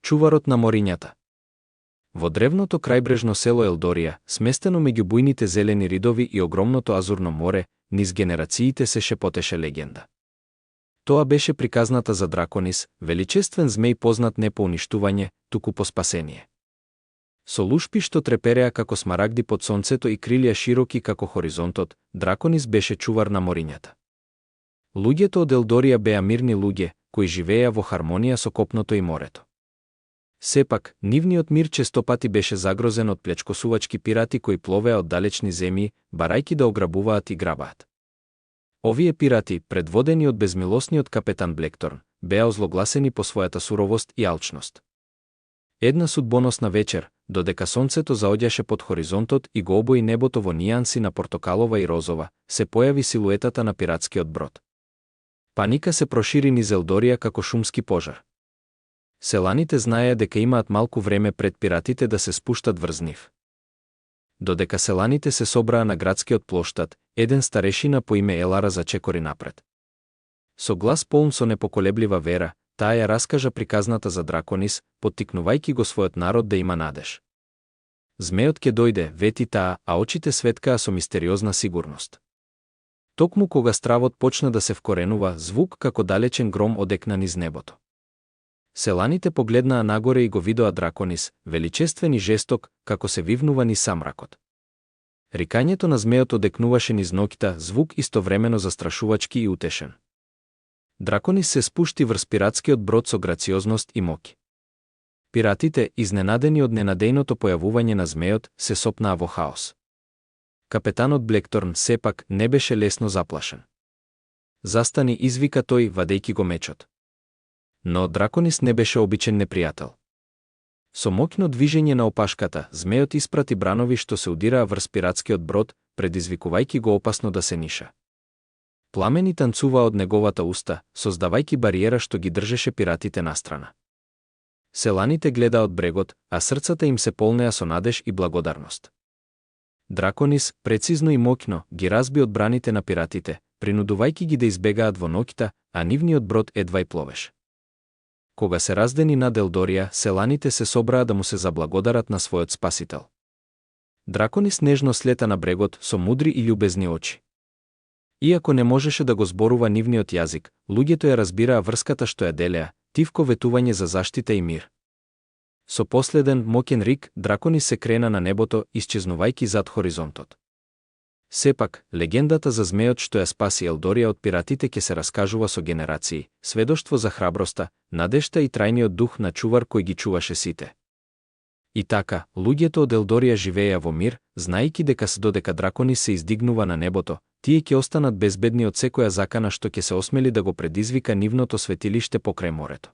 чуварот на морињата. Во древното крајбрежно село Елдорија, сместено меѓу бујните зелени ридови и огромното азурно море, низ генерациите се шепотеше легенда. Тоа беше приказната за Драконис, величествен змеј познат не по уништување, туку по спасение. Со лушпи што трепереа како смарагди под сонцето и крилја широки како хоризонтот, Драконис беше чувар на морињата. Луѓето од Елдорија беа мирни луѓе, кои живееа во хармонија со копното и морето. Сепак, нивниот мир честопати беше загрозен од плечкосувачки пирати кои пловеа од далечни земји, барајки да ограбуваат и грабаат. Овие пирати, предводени од безмилосниот капетан Блекторн, беа озлогласени по својата суровост и алчност. Една судбоносна вечер, додека сонцето заоѓаше под хоризонтот и го обои небото во нијанси на портокалова и розова, се појави силуетата на пиратскиот брод. Паника се прошири низ Елдорија како шумски пожар. Селаните знаеа дека имаат малку време пред пиратите да се спуштат врз нив. Додека селаните се собраа на градскиот плоштад, еден старешина по име Елара зачекори напред. Со глас полн со непоколеблива вера, таа ја раскажа приказната за Драконис, поттикнувајќи го својот народ да има надеж. Змејот ќе дојде, вети таа, а очите светкаа со мистериозна сигурност. Токму кога стравот почна да се вкоренува, звук како далечен гром одекна низ небото. Селаните погледнаа нагоре и го видоа Драконис, величествен и жесток, како се вивнува низ самракот. Рикањето на змејот одекнуваше низ ноќта, звук истовремено застрашувачки и утешен. Драконис се спушти врз пиратскиот брод со грациозност и моќ. Пиратите, изненадени од ненадејното појавување на змејот, се сопнаа во хаос. Капетанот Блекторн сепак не беше лесно заплашен. Застани, извика тој, вадејќи го мечот. Но Драконис не беше обичен непријател. Со моќно движење на опашката, змејот испрати бранови што се удираа врз пиратскиот брод, предизвикувајќи го опасно да се ниша. Пламени танцуваа од неговата уста, создавајќи бариера што ги држеше пиратите настрана. Селаните гледаа од брегот, а срцата им се полнеа со надеж и благодарност. Драконис, прецизно и моќно, ги разби одбраните на пиратите, принудувајќи ги да избегаат во ноќта, а нивниот брод едва и пловеше. Кога се раздени над Елдорија, селаните се собраа да му се заблагодарат на својот спасител. Драконис нежно слета на брегот со мудри и љубезни очи. Иако не можеше да го зборува нивниот јазик, луѓето ја разбираа врската што ја делеа, тивко ветување за заштита и мир. Со последен моќен рик, Драконис се крена на небото, исчезнувајќи зад хоризонтот. Сепак, легендата за змејот што ја спаси Елдорија од пиратите ќе се раскажува со генерации, сведоштво за храброста, надежта и трајниот дух на чувар кој ги чуваше сите. И така, луѓето од Елдорија живееа во мир, знаејќи дека додека Драконис се издигнува на небото, тие ќе останат безбедни од секоја закана што ќе се осмели да го предизвика нивното светилиште покрај морето.